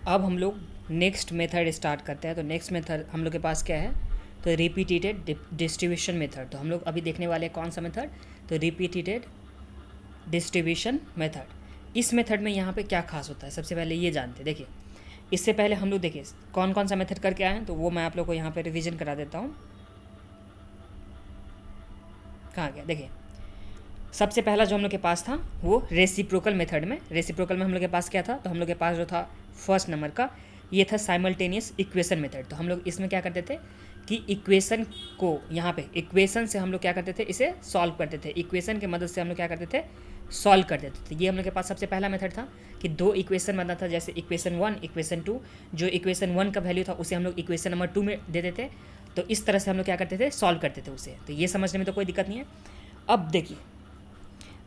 अब हम लोग नेक्स्ट मेथड स्टार्ट करते हैं। तो नेक्स्ट मेथड हम लोग के पास क्या है, तो रिपीटेड डिस्ट्रीब्यूशन मेथड। तो हम लोग अभी देखने वाले हैं कौन सा मेथड, तो रिपीटेड डिस्ट्रीब्यूशन मेथड। इस मेथड में यहाँ पे क्या खास होता है, सबसे पहले ये जानते हैं। देखिए, इससे पहले हम लोग देखिए कौन कौन सा मेथड करके आए हैं, तो वो मैं आप लोग को यहाँ पे रिवीजन करा देता हूँ। कहाँ गया, देखिए सबसे पहला जो हम लोग के पास था वो रेसिप्रोकल मेथड में। रेसिप्रोकल में हम लोग के पास क्या था, तो हम लोग के पास जो था फर्स्ट नंबर का ये था साइमल्टेनियस इक्वेशन मेथड। तो हम लोग इसमें क्या करते थे कि इक्वेशन को यहाँ पे इक्वेशन से हम लोग क्या करते थे, इसे सॉल्व करते थे। इक्वेशन की मदद से हम लोग क्या करते थे, सॉल्व कर देते थे। ये हम लोग के पास सबसे पहला मेथड था कि दो इक्वेशन बनता था, जैसे इक्वेशन 1 इक्वेशन 2। जो इक्वेशन 1 का वैल्यू था उसे हम लोग इक्वेशन नंबर 2 में दे देते। तो इस तरह से हम लोग क्या करते थे, सॉल्व करते थे उसे। तो ये समझने में तो कोई दिक्कत नहीं है। अब देखिए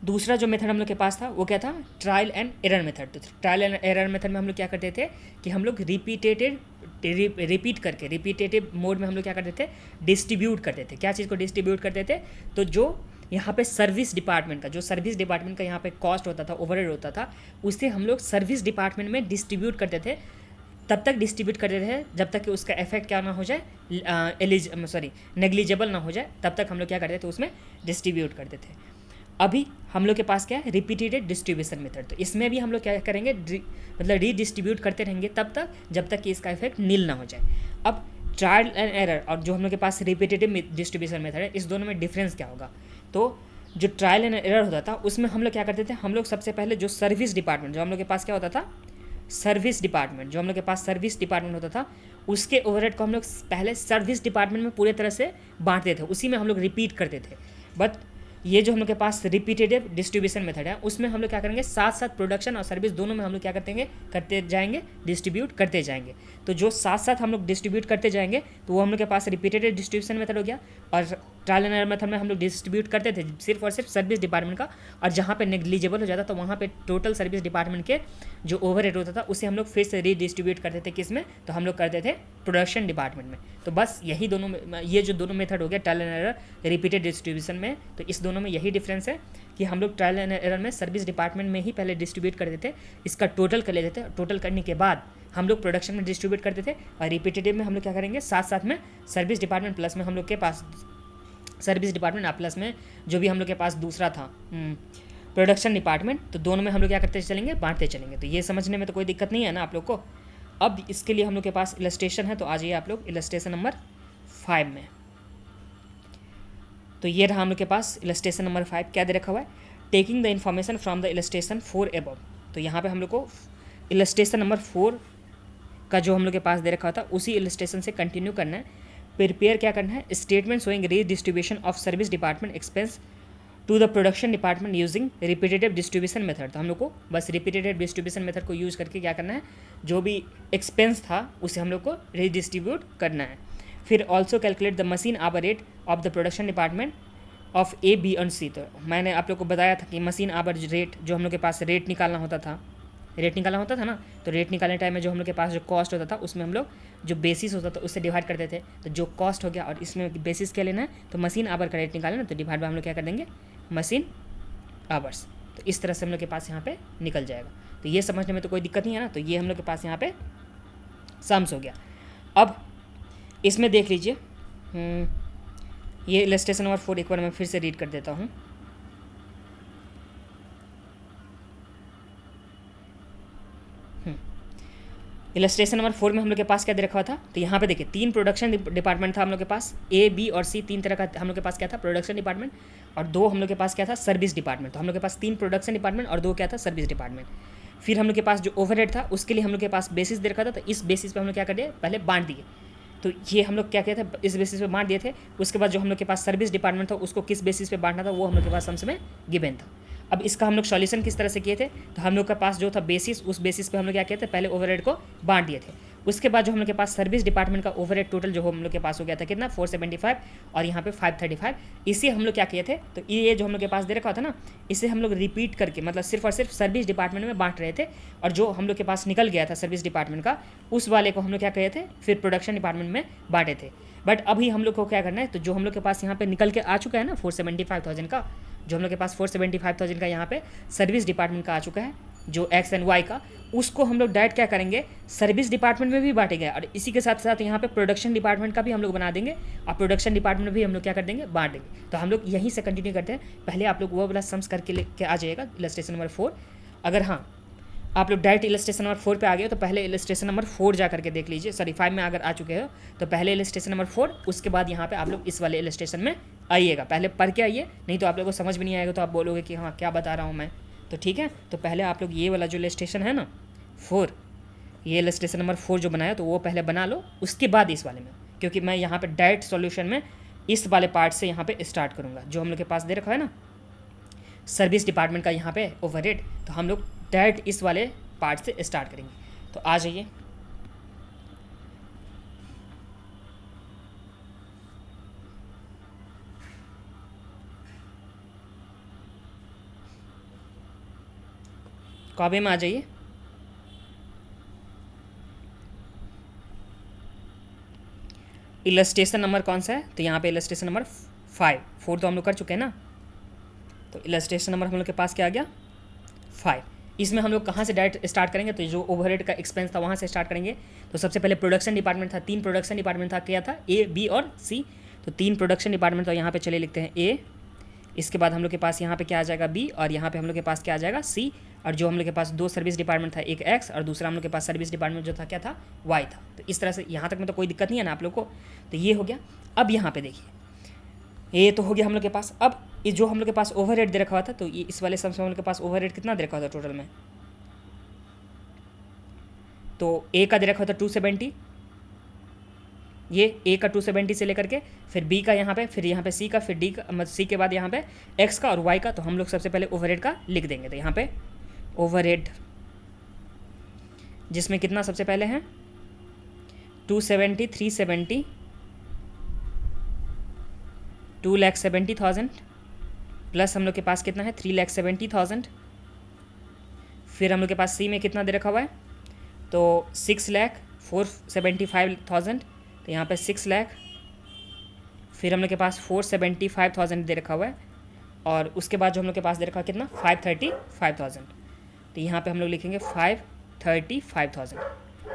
दूसरा जो मेथड हम लोग के पास था वो क्या था, ट्रायल एंड एरर मेथड। तो ट्रायल एंड एरर मेथड में हम लोग क्या करते थे कि हम लोग रिपीट करके रिपीटेटिव मोड में हम लोग क्या करते थे, डिस्ट्रीब्यूट करते थे। क्या चीज़ को डिस्ट्रीब्यूट करते थे, तो जो यहाँ पे सर्विस डिपार्टमेंट का यहाँ पे कॉस्ट होता था, ओवरहेड होता था, उसे हम लोग सर्विस डिपार्टमेंट में डिस्ट्रीब्यूट करते थे। तब तक डिस्ट्रीब्यूट करते थे जब तक कि उसका इफेक्ट क्या ना हो जाए, नेग्लिजिबल ना हो जाए, तब तक हम लोग क्या करते थे, उसमें डिस्ट्रीब्यूट करते थे। अभी हम लोग के पास क्या है, रिपीटेड डिस्ट्रीब्यूशन मेथड। तो इसमें भी हम लोग क्या करेंगे, मतलब रीडिस्ट्रीब्यूट करते रहेंगे तब तक जब तक कि इसका इफेक्ट नील ना हो जाए। अब ट्रायल एंड एरर और जो हम लोग के पास रिपीटेटिव डिस्ट्रीब्यूशन मेथड है, इस दोनों में डिफरेंस क्या होगा। तो जो ट्रायल एंड एरर होता था उसमें हम लोग क्या करते थे, हम लोग सबसे पहले जो सर्विस डिपार्टमेंट जो हम लोग के पास क्या होता था, सर्विस डिपार्टमेंट जो हम लोग के पास सर्विस डिपार्टमेंट होता था, उसके ओवरहेड को हम लोग पहले सर्विस डिपार्टमेंट में पूरे तरह से बांटते थे, उसी में हम लोग रिपीट करते थे। बट ये जो हम लोग के पास रिपीटेटिव डिस्ट्रीब्यूशन मेथड है, उसमें हम लोग क्या करेंगे, साथ साथ प्रोडक्शन और सर्विस दोनों में हम लोग क्या करते जाएंगे, डिस्ट्रीब्यूट करते जाएंगे। तो जो साथ साथ हम लोग डिस्ट्रीब्यूट करते जाएंगे तो वो हम लोग के पास रिपीटेटिव डिस्ट्रीब्यूशन मेथड हो गया। और ट्रायल एंड एरर मेथड में हम लोग डिस्ट्रीब्यूट करते थे सिर्फ और सिर्फ सर्विस डिपार्टमेंट का, और जहाँ पे नेग्लिजिबल हो जाता तो वहाँ पे टोटल सर्विस डिपार्टमेंट के जो ओवरहेड होता था उसे हम लोग फिर से रीडिस्ट्रीब्यूट करते थे। किस में, तो हम लोग करते थे प्रोडक्शन डिपार्टमेंट में। तो बस यही दोनों, ये जो दोनों मेथड हो गया trial and error repeated distribution में, तो इस दोनों में यही डिफरेंस है कि हम लोग ट्रायल एंड एरर में सर्विस डिपार्टमेंट में ही पहले डिस्ट्रीब्यूट करते थे, इसका टोटल कर लेते थे, टोटल करने के बाद हम लोग प्रोडक्शन में डिस्ट्रीब्यूट करते थे। और रिपीटेटिव में हम लोग क्या करेंगे, साथ साथ में सर्विस डिपार्टमेंट प्लस में हम लोग के पास सर्विस डिपार्टमेंट प्लस में जो भी हम लोग के पास दूसरा था प्रोडक्शन डिपार्टमेंट, तो दोनों में हम लोग क्या करते चलेंगे, बांटते चलेंगे। तो ये समझने में तो कोई दिक्कत नहीं है ना आप लोग को। अब इसके लिए हम लोग के पास इलस्ट्रेशन है, तो आ जाइए आप लोग इलस्ट्रेशन नंबर 5 में। तो ये रहा हम लोग के पास इलस्ट्रेशन नंबर 5। क्या दे रखा हुआ है, taking the information from the illustration 4 above. तो यहाँ पे हम लोग को इलस्ट्रेशन नंबर 4 का जो हम लोग के पास दे रखा था उसी इलस्ट्रेशन से कंटिन्यू करना है। प्रिपेयर क्या करना है, statement showing redistribution of service department expense to the production department using repetitive distribution method. तो हम लोग को बस रिपीटेटिव डिस्ट्रीब्यूशन मेथड को यूज़ करके क्या करना है, जो भी एक्सपेंस था उसे हम लोग को रीडिस्ट्रीब्यूट करना है। फिर also calculate the machine hour rate of the production department of A B and C. तो मैंने आप लोग को बताया था कि मशीन आवर रेट, जो हम लोग के पास रेट निकालना होता था ना, तो रेट निकालने टाइम में जो हम लोग के पास जो कॉस्ट होता था उसमें हम लोग जो बेसिस होता था उससे डिवाइड करते थे। तो जो कॉस्ट हो गया और इसमें बेसिस क्या लेना है, तो मशीन आवर का रेट निकालना, तो डिवाइड बाय हम लोग क्या कर देंगे, मशीन आवर्स। तो इस तरह से हम लोग के पास यहाँ पे निकल जाएगा। तो ये समझने में तो कोई दिक्कत नहीं है ना। तो ये हम लोग के पास यहाँ पे सम्स हो गया। अब इसमें देख लीजिए, ये इलस्ट्रेशन नंबर 4 एक बार मैं फिर से रीड कर देता हूँ। इलस्ट्रेशन नंबर 4 में हम लोग के पास क्या दे रखा था, तो यहाँ पे देखिए 3 प्रोडक्शन डिपार्टमेंट था हम लोग के पास, ए बी और सी, 3 तरह का हम लोग के पास क्या था, प्रोडक्शन डिपार्टमेंट, और 2 हम लोग के पास क्या था, सर्विस डिपार्टमेंट। तो हम लोग के पास 3 प्रोडक्शन डिपार्टमेंट और 2 क्या था, सर्विस डिपार्टमेंट। फिर हम लोग के पास जो ओवरहेड था उसके लिए हम लोग के पास बेसिस दे रखा था, तो इस बेसिस पे हम लोग क्या कर दिए, पहले बांट दिए। तो ये हम लोग क्या कहते थे, इस बेसिस पे बांट दिए थे। उसके बाद जो हम लोग के पास सर्विस डिपार्टमेंट था उसको किस बेसिस पे बांटना था वो हम लोग के पास सम्स में गिवन था। अब इसका हम लोग सॉल्यूशन किस तरह से किए थे, तो हम लोग के पास जो था बेसिस, उस बेसिस पे हम लोग क्या कहते थे, पहले ओवरहेड को बांट दिए थे। उसके बाद जो हम लोग के पास सर्विस डिपार्टमेंट का ओवरहेड टोटल जो हम लोग के पास हो गया था कितना, 475, और यहाँ पे 535। इसे हम लोग क्या किए थे, तो ये जो हम लोग के पास दे रखा था ना, इसे हम लोग रिपीट करके मतलब सिर्फ और सिर्फ सर्विस डिपार्टमेंट में बांट रहे थे, और जो हम लोग के पास निकल गया था सर्विस डिपार्टमेंट का, उस वाले को हम लोग क्या कहे थे, फिर प्रोडक्शन डिपार्टमेंट में बांटे थे। बट अभी हम लोग को क्या करना है, तो जो हम लोग के पास यहाँ पे निकल के आ चुका है ना 475,000 का, जो हम लोग के पास 475,000 का यहाँ पे सर्विस डिपार्टमेंट का आ चुका है, जो एक्स एंड वाई का, उसको हम लोग डायरेक्ट क्या करेंगे, सर्विस डिपार्टमेंट में भी बांटेंगे और इसी के साथ साथ यहाँ पे प्रोडक्शन डिपार्टमेंट का भी हम लोग बना देंगे और प्रोडक्शन डिपार्टमेंट में भी हम लोग क्या कर देंगे, बांट देंगे। तो हम लोग यहीं से कंटिन्यू करते हैं। पहले आप लोग वो वाला सम्स करके लेके आ जाइएगा इलस्ट्रेशन नंबर 4। अगर हाँ आप लोग डायरेक्ट इलस्ट्रेशन नंबर 4 पे आ गए तो पहले इलस्ट्रेशन नंबर 4 जा करके देख लीजिए, सॉरी 5 में अगर आ चुके हो तो पहले इलस्ट्रेशन नंबर 4, उसके बाद यहाँ पे आप लोग इस वाले इलस्ट्रेशन में आइएगा। पहले पढ़ के आइए, नहीं तो आप लोगों को समझ में नहीं आएगा तो आप बोलोगे कि हाँ क्या बता रहा हूँ मैं। तो ठीक है, तो पहले आप लोग ये वाला जो इलस्ट्रेशन है ना 4, ये इलस्ट्रेशन नंबर 4 जो बनाया तो वो पहले बना लो, उसके बाद इस वाले में, क्योंकि मैं यहाँ पे डायरेक्ट सॉल्यूशन में इस वाले पार्ट से यहाँ पे स्टार्ट करूँगा। जो हम लोग के पास दे रखा है ना सर्विस डिपार्टमेंट का यहाँ पे ओवरहेड, तो हम लोग डायरेक्ट इस वाले पार्ट से स्टार्ट करेंगे। तो आ जाइए, कॉपी में आ जाइए। इलस्ट्रेशन नंबर कौन सा है, तो यहाँ पे इलस्ट्रेशन नंबर 5, 4 तो हम लोग कर चुके हैं ना, तो इलस्ट्रेशन नंबर हम लोग के पास क्या आ गया 5। इसमें हम लोग कहाँ से डायरेक्ट स्टार्ट करेंगे, तो जो ओवरहेड का एक्सपेंस था वहाँ से स्टार्ट करेंगे। तो सबसे पहले प्रोडक्शन डिपार्टमेंट था, 3 प्रोडक्शन डिपार्टमेंट था, क्या था ए, बी और सी। तो 3 प्रोडक्शन डिपार्टमेंट तो यहाँ पे चले लिखते हैं ए, इसके बाद हम लोग के पास यहाँ पे क्या आ जाएगा बी, और यहाँ पे हम लोग के पास क्या आ जाएगा सी। और जो हम लोग के पास 2 सर्विस डिपार्टमेंट था, एक एक्स और दूसरा हम लोग के पास सर्विस डिपार्टमेंट जो था क्या था वाई था। तो इस तरह से यहाँ तक में तो कोई दिक्कत नहीं है ना आप लोग को। तो ये हो गया। अब यहाँ पे देखिए ये तो हो गया हम लोग के पास। अब ये जो हम लोग के पास ओवरहेड दे रखा हुआ था, तो ये इस वाले सब से हम लोग के पास ओवरहेड कितना दे रखा हुआ था टोटल में, तो ए का दे रखा हुआ था 270, ये ए का 270 से लेकर के फिर बी का यहाँ पे, फिर यहाँ पे सी का, फिर डी का, मतलब सी के बाद यहाँ पे एक्स का और वाई का। तो हम लोग सबसे पहले ओवरहेड का लिख देंगे। तो यहाँ पे ओवरहेड जिसमें कितना सबसे पहले है 270, 370, 2,70,000 प्लस हम लोग के पास कितना है 3,70,000। फिर हम लोग के पास सी में कितना दे रखा हुआ है, तो 6,475,000, तो यहाँ पे 6 लाख। फिर हम लोग के पास 475,000 दे रखा हुआ है, और उसके बाद जो हम लोग के पास दे रखा है कितना 535,000। तो यहाँ पे हम लोग लिखेंगे 535,000।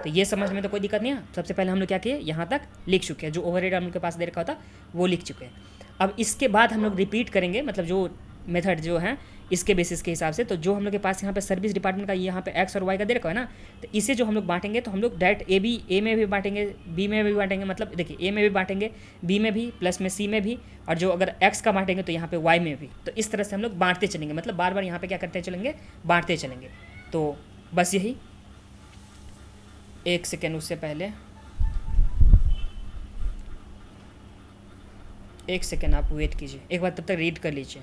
तो ये समझ में तो कोई दिक्कत नहीं है। सबसे पहले हम लोग क्या किए, यहाँ तक लिख चुके हैं, जो ओवरहेड हम लोग के पास दे रखा होता वो लिख चुके हैं। अब इसके बाद हम लोग रिपीट करेंगे, मतलब जो मेथड जो है इसके बेसिस के हिसाब से। तो जो हम लोग के पास यहाँ पे सर्विस डिपार्टमेंट का यहाँ पे एक्स और वाई का दे रखा है ना, तो इसे जो हम लोग बांटेंगे तो हम लोग डायरेक्ट ए में भी बांटेंगे, बी में भी बांटेंगे, मतलब देखिए ए में भी बांटेंगे, बी में भी, प्लस में सी में भी, और जो अगर एक्स का बांटेंगे तो यहाँ पे वाई में भी। तो इस तरह से हम लोग बांटते चलेंगे, मतलब बार बार यहाँ पे क्या करते चलेंगे, बांटते चलेंगे। तो बस यही, एक सेकेंड उससे पहले एक सेकेंड आप वेट कीजिए, एक बार तब तक रीड कर लीजिए।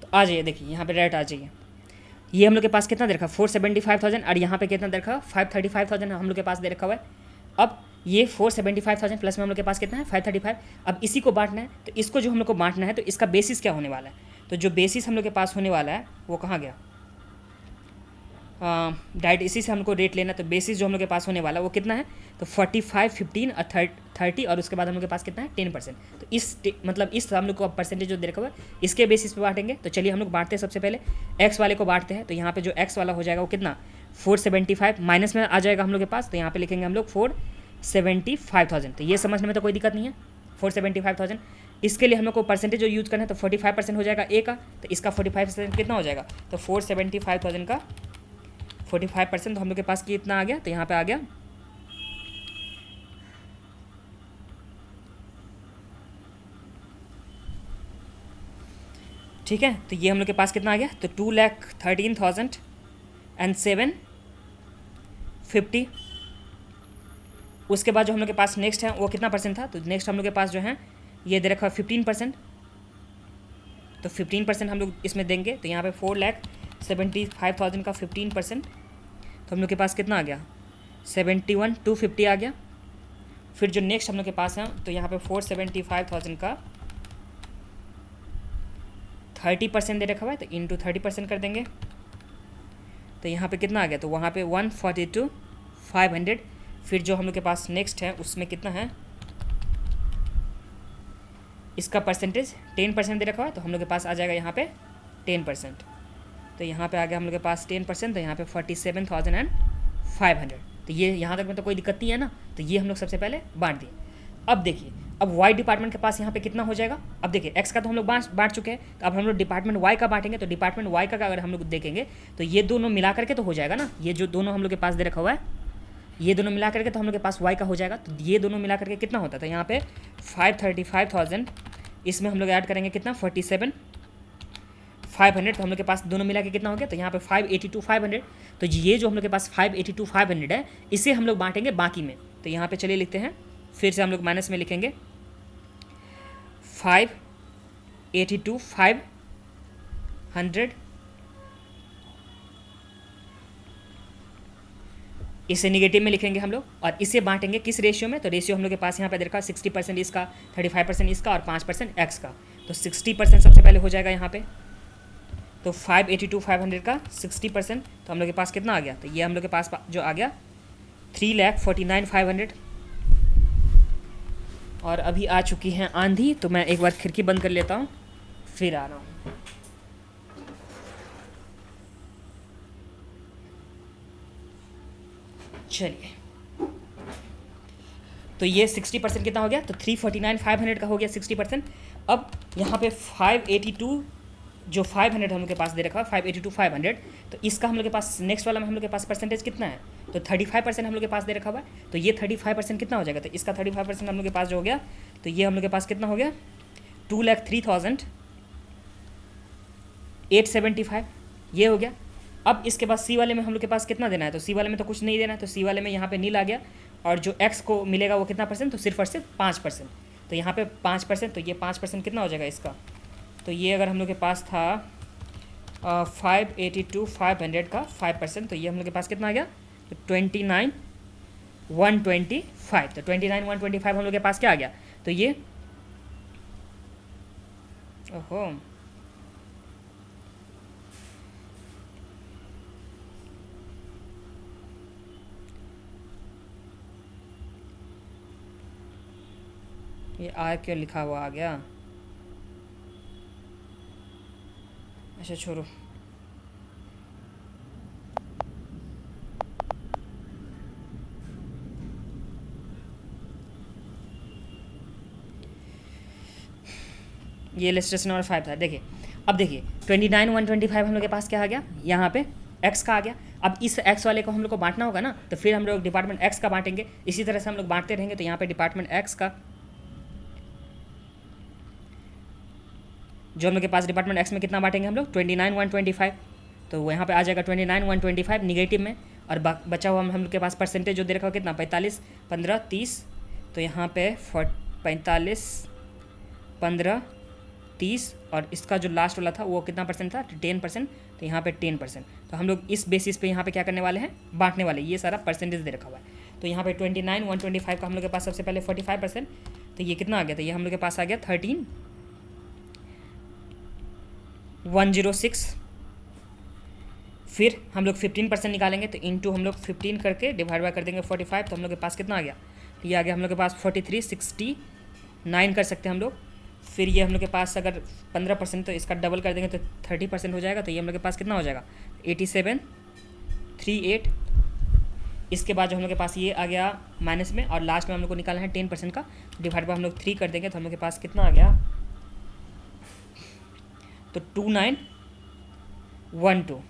तो आ जाइए, देखिए यहाँ पे डायरेक्ट आ जाइए। ये हम लोग के पास कितना दे रखा है 475,000, और यहाँ पे कितना दे रखा है 535,000 हम लोग के पास दे रखा हुआ है। अब ये 475,000 प्लस में हम लोग के पास कितना है 535। अब इसी को बांटना है, तो इसको जो हम लोग को बांटना है तो इसका बेसिस क्या होने वाला है, तो जो बेसिस हम लोग के पास होने वाला है वो कहाँ गया, डायरेक्ट इसी से हमको रेट लेना। तो बेसिस जो हम लोग के पास होने वाला है वो कितना है, तो 45, 15 और 30, और उसके बाद हम लोग के पास कितना है 10%। तो इस मतलब इस हम लोग को परसेंटेज जो दे रखा हुआ है इसके बेसिस पे बांटेंगे। तो चलिए हम लोग बांटते हैं, सबसे पहले एक्स वाले को बांटते हैं। तो यहाँ पे जो एक्स वाला हो जाएगा वो कितना 475 माइनस में आ जाएगा हम लोग के पास, तो यहाँ पे लिखेंगे हम लोग 475,000। तो ये समझने में तो कोई दिक्कत नहीं है 475,000। इसके लिए हम लोग को परसेंटेज जो यूज़ करना है तो 45% हो जाएगा ए का, तो इसका 45% कितना हो जाएगा, तो 475,000 का 45% तो हम लोग के पास कितना आ गया, तो यहाँ पे आ गया ठीक है। तो ये हम लोग के पास कितना आ गया, तो 2,13,750। उसके बाद जो हम लोग के पास नेक्स्ट है वो कितना परसेंट था, तो नेक्स्ट हम लोग के पास जो है ये दे रखा है 15%। तो 15% हम लोग इसमें देंगे, तो यहाँ पे 4,75,000 का 15%, तो हम लोग के पास कितना आ गया 71,250 आ गया। फिर जो नेक्स्ट हम लोग के पास है तो यहाँ पे 475,000 का 30% दे रखा हुआ है, तो इंटू 30% कर देंगे तो यहाँ पे कितना आ गया, तो वहाँ पे 142,500। फिर जो हम लोग के पास नेक्स्ट है उसमें कितना है, इसका परसेंटेज 10% दे रखा हुआ है, तो हम लोग के पास आ जाएगा यहाँ पे 10%। तो यहाँ पे आ गया हम लोग के पास 10%, तो यहाँ पे 47,500। तो ये यहाँ तक में तो कोई दिक्कत नहीं है ना। तो ये हम लोग सबसे पहले बांट दिए। अब देखिए, अब वाई डिपार्टमेंट के पास यहाँ पे कितना हो जाएगा। अब देखिए एक्स का तो हम लोग बांट चुके हैं, तो अब हम लोग डिपार्टमेंट वाई का बांटेंगे। तो डिपार्टमेंट वाई का अगर हम लोग देखेंगे तो ये दोनों मिला करके तो हो जाएगा ना, ये जो दोनों हम लोग के पास दे रखा हुआ है ये दोनों मिला करके तो हम लोग के पास वाई का हो जाएगा। तो ये दोनों मिला करके कितना होता है, तो यहाँ पे 535,000, इसमें हम लोग ऐड करेंगे कितना 47,500। तो हम लोग के पास दोनों मिला के कितना हो गया, तो यहाँ पे 582,500। तो ये जो हम लोग के पास 582,500 है इसे हम लोग बांटेंगे बाकी में। तो यहाँ पे चलिए लिखते हैं, फिर से हम लोग माइनस में लिखेंगे 582,500, इसे निगेटिव में लिखेंगे हम लोग और इसे बांटेंगे किस रेशियो में, तो रेशियो हम लोग के पास यहाँ पे देखा 60% इसका, 35% इसका और 5% एक्स का। तो 60% सबसे पहले हो जाएगा यहाँ पे। तो 582,500 का 60%, तो हम लोग के पास कितना आ गया, तो ये हम लोग के पास जो आ गया 3,49,500। और अभी आ चुकी हैं आंधी, तो मैं एक बार खिड़की बंद कर लेता हूँ फिर आ रहा हूँ। चलिए, तो ये 60% कितना हो गया, तो 349,500 का हो गया 60%। अब यहाँ पे 582 जो 500 हम लोग के पास दे रखा है 582,500, तो इसका हम लोग के पास नेक्स्ट वाला में हम लोग के पास परसेंटेज कितना है, तो 35% हम लोग के पास दे रखा हुआ है। तो ये 35% कितना हो जाएगा, तो इसका 35% हम लोग के पास जो हो गया, तो ये हम लोग के पास कितना हो गया 2,03,875 ये हो गया। अब इसके बाद सी वाले में हम लोग के पास कितना देना है, तो सी वाले में तो कुछ नहीं देना है, तो सी वाले में यहाँ पे नील आ गया। और जो एक्स को मिलेगा वो कितना परसेंट, तो सिर्फ और सिर्फ 5%। तो यहाँ पे 5%, तो ये 5% कितना हो जाएगा इसका, तो ये अगर हम लोग के पास था 582,500 का 5%, तो ये हम लोग के पास कितना आ गया, तो 29,125। तो 29,125 हम लोग के पास क्या आ गया, तो ये ओहो ये आर क्यों लिखा हुआ आ गया, अच्छा छोड़ो। ये इलस्ट्रेशन नंबर 5 था। देखिए अब देखिए 29,125 हम लोग के पास क्या आ गया, यहाँ पे एक्स का आ गया। अब इस एक्स वाले को हम लोग को बांटना होगा ना, तो फिर हम लोग डिपार्टमेंट एक्स का बांटेंगे। इसी तरह से हम लोग बांटते रहेंगे। तो यहाँ पे डिपार्टमेंट एक्स का जो हम लोग के पास डिपार्टमेंट एक्स में कितना बांटेंगे हम लोग 29,125। तो यहाँ पे आ जाएगा 29,125 निगेटिव में। और बचा हुआ हम लोग के पास परसेंटेज जो दे रखा हो कितना 45, 15, 30। तो यहाँ पे 45, 15, 30 और इसका जो लास्ट वाला था वो कितना परसेंट था 10%। तो यहाँ पे 10%। तो हम लोग इस बेसिस पे यहाँ पे क्या करने वाले हैं, बांटने वाले। ये सारा परसेंटेज दे रखा हुआ है। तो यहाँ पे 29,125 का हम लोग के पास सबसे पहले 45%। तो ये कितना आ गया, तो ये हम लोग के पास आ गया 13,106। फिर हम लोग 15% निकालेंगे। तो इंटू हम लोग 15 करके डिवाइड बाय कर देंगे 45। तो हम लोग के पास कितना आ गया, तो ये आ गया हम लोग के पास 43,69 कर सकते हैं हम लोग। फिर ये हम लोग के पास अगर 15% तो इसका डबल कर देंगे तो 30% हो जाएगा। तो ये हम लोग के पास कितना हो जाएगा 87,38। इसके बाद जो हम लोग के पास ये आ गया माइनस में और लास्ट में हम लोग को निकालना है 10% का। डिवाइड बाय हम लोग 3 कर देंगे तो हम लोग के पास कितना आ गया, तो 2912।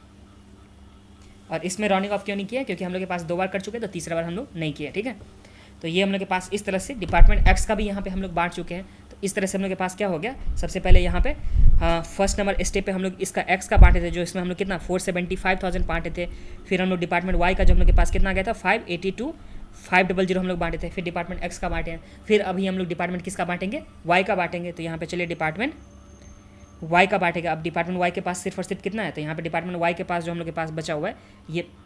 और इसमें राउंडिंग ऑफ क्यों नहीं किया, क्योंकि हम लोग के पास 2 बार कर चुके हैं, तो तीसरा बार हम लोग नहीं किए। ठीक है, तो ये हम लोग के पास इस तरह से डिपार्टमेंट एक्स का भी यहाँ पे हम लोग बांट चुके हैं। तो इस तरह से हम लोग के पास क्या हो गया, सबसे पहले यहाँ पे फर्स्ट नंबर स्टेप पे हम लोग इसका एक्स का बांटे थे, जो इसमें हम लोग कितना 475,000 बांटे थे। फिर हम लोग डिपार्टमेंट वाई का जो हम लोग के पास कितना गया था 582,500 हम लोग बांटे थे। फिर डिपार्टमेंट एक्स का बांटे हैं। फिर अभी हम लोग डिपार्टमेंट किसका बांटेंगे, वाई का बांटेंगे। तो यहाँ पे चलिए डिपार्टमेंट वाई का बांटेगा। अब डिपार्टमेंट वाई के पास सिर्फ और सिर्फ कितना है, तो यहाँ पे डिपार्टमेंट वाई के पास जो हम लोग के पास बचा हुआ है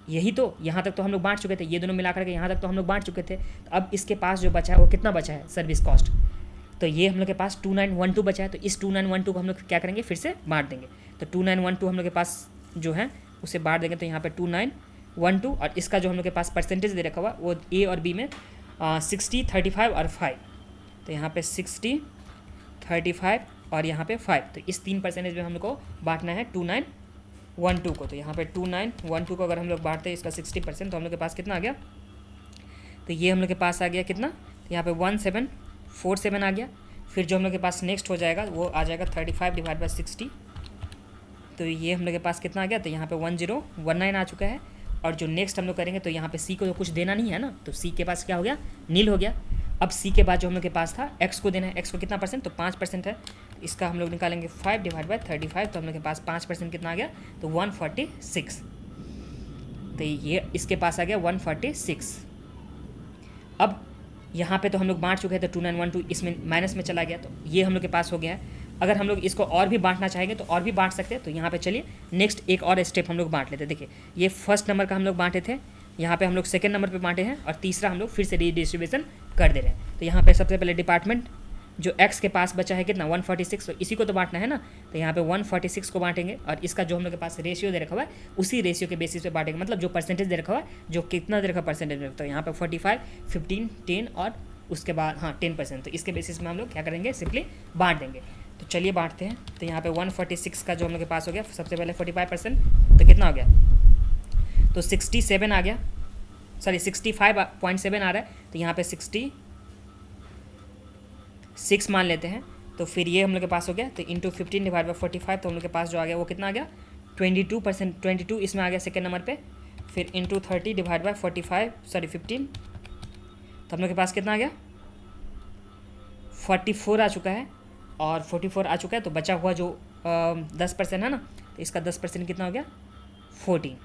यही तो, यहाँ तक तो हम लोग बांट चुके थे, ये दोनों मिला करके यहाँ तक तो हम लोग बांट चुके थे। तो अब इसके पास जो बचा है वो कितना बचा है, सर्विस कॉस्ट, तो ये हम लोग के पास 2912 बचा है। तो इस 2912 को हम लोग क्या करेंगे, फिर से बांट देंगे। तो 2912 हम लोग के पास जो है उसे बांट देंगे। तो यहाँ पे 2912 और इसका जो हम लोग के पास परसेंटेज दे रखा हुआ वो ए और बी में 60, 35 और 5। तो यहाँ पे 60, 35 और यहाँ पे 5, तो इस 3 परसेंटेज में हम लोग को बांटना है 2912 को। तो यहाँ पे 2912 को अगर हम लोग बांटते हैं इसका 60% तो हम लोग के पास कितना आ गया, तो ये हम लोग के पास आ गया कितना, तो यहाँ पे 1747 आ गया। फिर जो हम लोग के पास नेक्स्ट हो जाएगा वो आ जाएगा 35 डिवाइड बाई 60, तो ये हम लोग के पास कितना आ गया, तो यहाँ पे 1019 आ चुका है। और जो नेक्स्ट हम लोग करेंगे तो यहाँ पे सी को तो कुछ देना नहीं है ना, तो सी के पास क्या हो गया, नील हो गया। अब सी के बाद जो हम लोग के पास था एक्स को देना है, एक्स को कितना परसेंट, तो 5% है। इसका हम लोग निकालेंगे 5 डिवाइड बाई 35, तो हम लोग के पास 5% कितना आ गया, तो 146। तो ये इसके पास आ गया 146। अब यहाँ पे तो हम लोग बांट चुके हैं, तो 2912 इसमें माइनस में चला गया, तो ये हम लोग के पास हो गया है। अगर हम लोग इसको और भी बांटना चाहेंगे तो और भी बांट सकते हैं। तो यहाँ पे चलिए नेक्स्ट एक और स्टेप हम लोग बांट लेते हैं। देखिए ये फर्स्ट नंबर का हम लोग बांटे थे, यहाँ पे हम लोग सेकंड नंबर पे बांटे हैं और तीसरा हम लोग फिर से रीडिस्ट्रीब्यूशन कर दे रहे हैं। तो यहाँ पे सबसे पहले डिपार्टमेंट जो एक्स के पास बचा है कितना 146, तो इसी को तो बांटना है ना, तो यहाँ पे 146 को बांटेंगे और इसका जो हम लोग के पास रेशियो दे रखा हुआ है उसी रेशियो के बेसिस पे बांटेंगे, मतलब जो परसेंटेज दे रखा हुआ है, जो कितना दे रखा परसेंटेज में, तो यहाँ पे 45, 15, 10 और उसके बाद 10%, तो इसके बेसिस में हम लोग क्या करेंगे, सिंपली बांट देंगे। तो चलिए बांटते हैं। तो यहाँ पे 146 का जो हम लोग के पास हो गया, सबसे पहले 45%, तो कितना हो गया, तो 67 आ गया, सॉरी 65.7 आ रहा है। तो यहाँ पे 66 मान लेते हैं। तो फिर ये हम लोग के पास हो गया, तो इंटू 15 डिवाइड बाई 45, तो हम लोग के पास जो आ गया वो कितना आ गया, 22%, 22 इसमें आ गया सेकेंड नंबर पे। फिर इंटू 30 डिवाइड बाई 15, तो हम लोग के पास कितना आ गया, 44 आ चुका है। और 44 आ चुका है, तो बचा हुआ जो 10% है ना, तो इसका 10% कितना हो गया, 14।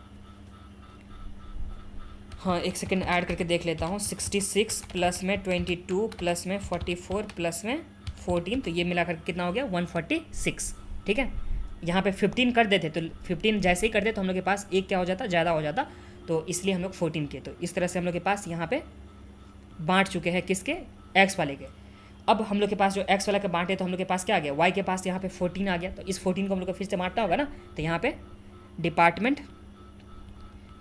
हाँ एक सेकेंड ऐड करके देख लेता हूँ, 66 प्लस में 22 प्लस में 44 प्लस में 14, तो ये मिला कर कितना हो गया, 146। ठीक है, यहाँ पे 15 कर देते, तो 15 जैसे ही कर दे तो हम लोग के पास एक क्या हो जाता, ज़्यादा हो जाता, तो इसलिए हम लोग 14 किए। तो इस तरह से हम लोग के पास यहाँ पे बांट चुके हैं किसके, एक्स वाले के। अब हम लोग के पास जो एक्स वाला के बांटे तो हम लोग के पास क्या आ गया, वाई के पास यहाँ पे 14 आ गया। तो इस 14 को हम लोग को फिर से बांटना होगा ना, तो यहाँ पे डिपार्टमेंट,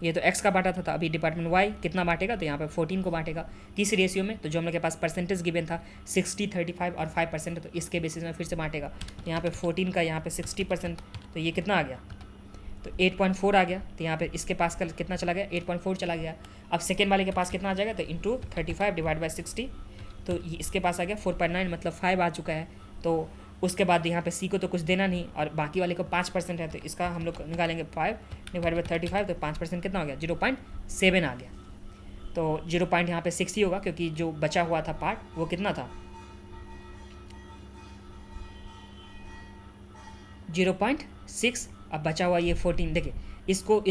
ये तो एक्स का बांटा था, अभी डिपार्टमेंट वाई कितना बांटेगा, तो यहाँ पे 14 को बांटेगा किस रेशियो में, तो जो हम लोग के पास परसेंटेज गिवन था 60, 35 और 5%, तो इसके बेसिस में फिर से बांटेगा। तो यहाँ पे 14 का यहाँ पे 60%, तो ये कितना आ गया, तो 8.4 आ गया। तो यहाँ पे इसके पास का कितना चला गया, 8.4 चला गया। अब सेकेंड वाले के पास कितना आ जाएगा, तो इंटू 35 डिवाइड बाई 60, तो इसके पास आ गया 4.9, मतलब 5 आ चुका है। तो उसके बाद यहाँ पे सी को तो कुछ देना नहीं और बाकी वाले को 5% है, तो इसका हम लोग निकालेंगे 5 डिवाइड बाई 35, तो 5% कितना हो गया, 0.7 आ गया। तो 0. यहाँ पे 6 ही होगा, क्योंकि जो बचा हुआ था पार्ट वो कितना था, 0.6। अब बचा हुआ ये 14, देखिए इसको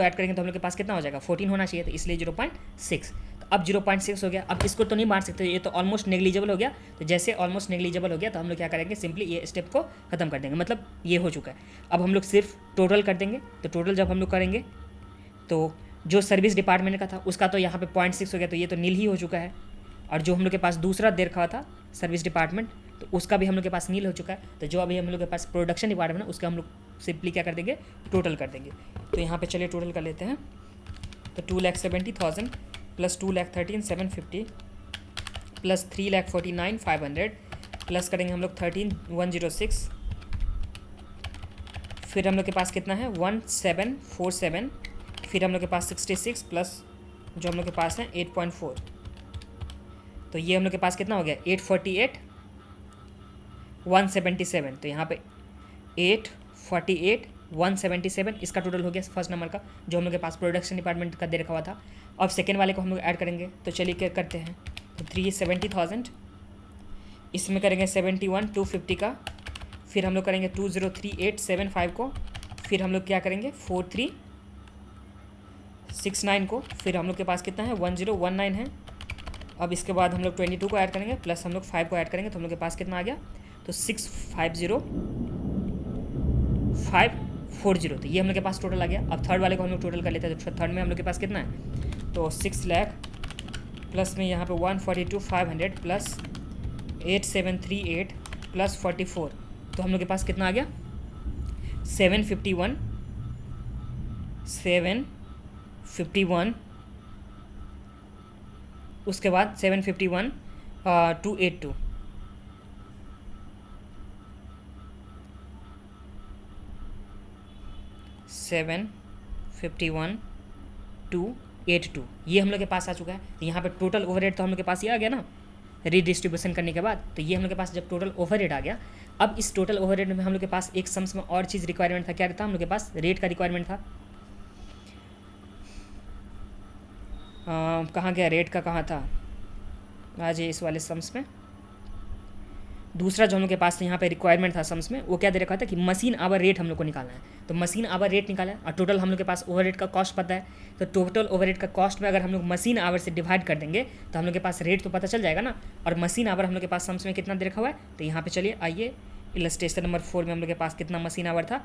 ऐड करेंगे तो हम लोग के पास कितना हो जाएगा, 14 होना चाहिए, तो इसलिए 0.6। तो अब 0.6 हो गया। अब इसको तो नहीं बांट सकते, ये तो ऑलमोस्ट नेग्लिजिबल हो गया। तो जैसे ऑलमोस्ट नेग्लिजिबल हो गया तो हम लोग क्या करेंगे, सिंपली ये स्टेप को खत्म कर देंगे, मतलब ये हो चुका है। अब हम लोग सिर्फ टोटल कर देंगे। तो टोटल जब हम लोग करेंगे तो जो सर्विस डिपार्टमेंट का था उसका तो यहाँ पे 0.6 हो गया, तो ये तो नील ही हो चुका है। और जो हम लोग के पास दूसरा दे रखा था सर्विस डिपार्टमेंट, तो उसका भी हम लोग के पास नील हो चुका है। तो जो अभी हम लोग के पास प्रोडक्शन डिपार्टमेंट है उसका हम लोग सिंपली क्या कर देंगे, टोटल कर देंगे। तो यहाँ पे चलिए टोटल कर लेते हैं। तो 2,70,000 प्लस 2,13,750 प्लस 3,49,500 प्लस करेंगे हम लोग 13,106, फिर हम लोग के पास कितना है 1,747, फिर हम लोग के पास 66 प्लस जो हम लोग के पास है 8.4, तो ये हम लोग के पास कितना हो गया 848,177। तो यहाँ पे 848,177 इसका टोटल हो गया फर्स्ट नंबर का, जो हम लोग के पास प्रोडक्शन डिपार्टमेंट का दे रखा हुआ था। अब सेकेंड वाले को हम लोग ऐड करेंगे। तो चलिए क्या करते हैं, तो 370,000 इसमें करेंगे 71,250 का, फिर हम लोग करेंगे 203875 को, फिर हम लोग क्या करेंगे 4369 को, फिर हम लोग के पास कितना है 1019 है। अब इसके बाद हम लोग 22 को ऐड करेंगे प्लस हम लोग 5 को ऐड करेंगे, तो हम लोग के पास कितना आ गया, तो 650 540। तो ये हम लोग के पास टोटल आ गया। अब थर्ड वाले को हम लोग टोटल कर लेते हैं। तो थर्ड में हम लोग के पास कितना है, तो 6 लाख प्लस में यहाँ पे 142,500 प्लस 8738 प्लस 44, तो हम लोग के पास कितना आ गया 751। उसके बाद 751 282, ये हम लोग के पास आ चुका है। तो यहाँ पे टोटल ओवरहेड तो हम लोग के पास ये आ गया ना रीडिस्ट्रीब्यूशन करने के बाद। तो ये हम लोग के पास जब टोटल ओवरहेड आ गया, अब इस टोटल ओवरहेड में हम लोग के पास एक सम्स में और चीज़ रिक्वायरमेंट था। क्या रहता हम लोग के पास, रेट का रिक्वायरमेंट था। कहाँ गया रेट का, कहाँ था आज इस वाले सम्स में। दूसरा जो हम लोग के पास यहाँ पे रिक्वायरमेंट था सम्स में, वो क्या दे रखा था कि मशीन आवर रेट हम लोग को निकालना है। तो मशीन आवर रेट निकाला है और टोटल हम लोग के पास ओवरहेड का कॉस्ट पता है। तो टोटल ओवरहेड का कॉस्ट में अगर हम लोग मशीन आवर से डिवाइड कर देंगे तो हम लोग के पास रेट तो पता चल जाएगा ना। और मशीन आवर हम लोग के पास सम्स में कितना दे रखा हुआ है, तो यहाँ पे चलिए आइए इलस्ट्रेशन नंबर 4 में हम लोग के पास कितना मशीन आवर था,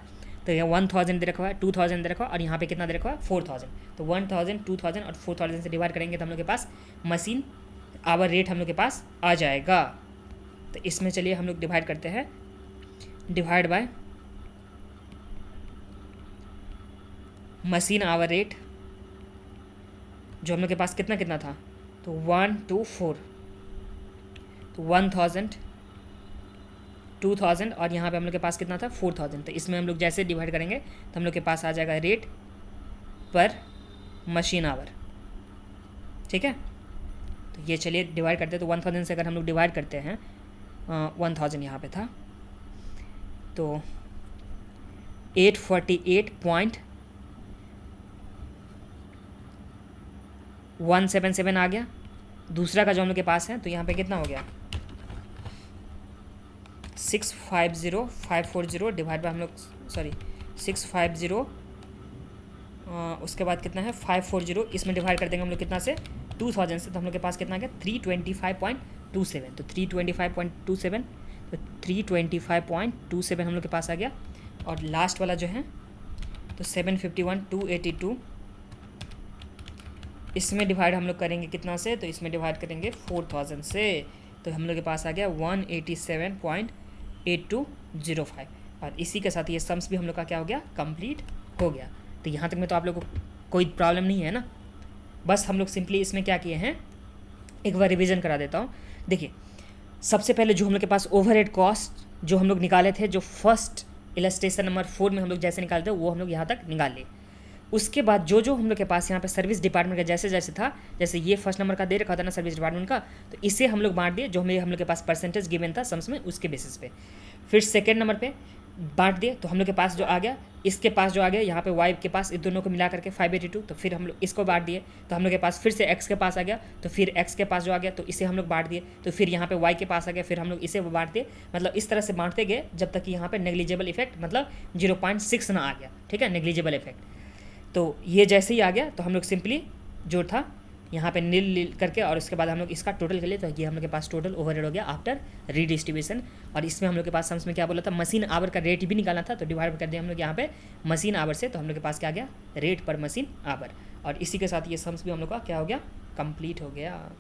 तो यहाँ 1000 दे रखा हुआ है, 2000 दे रखा हुआ है और यहाँ पे कितना दे रखा हुआ है 4000। तो 1000, 2000 और 4000 से डिवाइड करेंगे तो हम लोग के पास मशीन आवर रेट हम लोग के पास आ जाएगा। तो इसमें चलिए हम लोग डिवाइड करते हैं, divide by machine hour rate जो हम लोग के पास कितना कितना था, तो 124, तो 1000, 2000 और यहाँ पे हम लोग के पास कितना था 4000। तो इसमें हम लोग जैसे डिवाइड करेंगे तो हम लोग के पास आ जाएगा रेट पर मशीन आवर। ठीक है, तो ये चलिए डिवाइड करते हैं। तो 1000 से अगर हम लोग डिवाइड करते हैं 1000 यहाँ पे था, तो 848.177 आ गया। दूसरा का जो हम लोग के पास है तो यहाँ पे कितना हो गया 650,540 डिवाइड बाय हम लोग 650 उसके बाद कितना है 540, इसमें डिवाइड कर देंगे हम लोग कितना से 2000 से, तो हम लोग के पास कितना आ गया 325.27। तो 325.27, तो 325.27 हम लोग के पास आ गया। और लास्ट वाला जो है तो 751,282, इसमें डिवाइड हम लोग करेंगे कितना से, तो इसमें डिवाइड करेंगे 4000 से, तो हम लोग के पास आ गया 187.8205। और इसी के साथ ये सम्स भी हम लोग का क्या हो गया कंप्लीट हो गया। तो यहाँ तक में तो आप लोग को कोई प्रॉब्लम नहीं है ना। बस हम लोग सिंपली इसमें क्या किए हैं, एक बार रिवीजन करा देता हूँ। देखिए सबसे पहले जो हम लोग के पास ओवरहेड कॉस्ट जो हम लोग निकाले थे, जो फर्स्ट इलस्ट्रेशन नंबर 4 में हम लोग जैसे निकालते हैं वो हम लोग यहाँ तक निकाल लिए। उसके बाद जो हम लोग के पास यहाँ पे सर्विस डिपार्टमेंट का जैसे जैसे था, जैसे ये फर्स्ट नंबर का दे रखा था ना सर्विस डिपार्टमेंट का, तो इसे हम लोग बांट दिए जो हम लोग के पास परसेंटेज गिवन था सम्स में उसके बेसिस पे। फिर सेकेंड नंबर पे बांट दिए, तो हम लोग के पास जो आ गया, इसके पास जो आ गया यहाँ पे वाई के पास इस दोनों को मिला करके 582, तो फिर हम लोग इसको बांट दिए। तो हम लोग के पास फिर से एक्स के पास आ गया, तो फिर एक्स के पास जो आ गया तो इसे हम लोग बांट दिए। तो फिर यहाँ पे वाई के पास आ गया, फिर हम लोग इसे बांट दिए। मतलब इस तरह से बांटते गए जब तक कि यहाँ पे नेग्लिजिबल इफेक्ट मतलब 0.6 ना आ गया। ठीक है, नेग्लिजिबल इफेक्ट। तो ये जैसे ही आ गया तो हम लोग सिंपली जो था यहाँ पे नील करके और उसके बाद हम लोग इसका टोटल कर लिए। तो ये हम लोग के पास टोटल ओवरहेड हो गया आफ्टर रीडिस्ट्रीब्यूशन। और इसमें हम लोग के पास सम्स में क्या बोला था, मशीन आवर का रेट भी निकालना था, तो डिवाइड कर दिया हम लोग यहाँ पे मशीन आवर से। तो हम लोग के पास क्या आ गया रेट पर मशीन आवर। और इसी के साथ ये सम्स भी हम लोग का क्या हो गया कंप्लीट हो गया।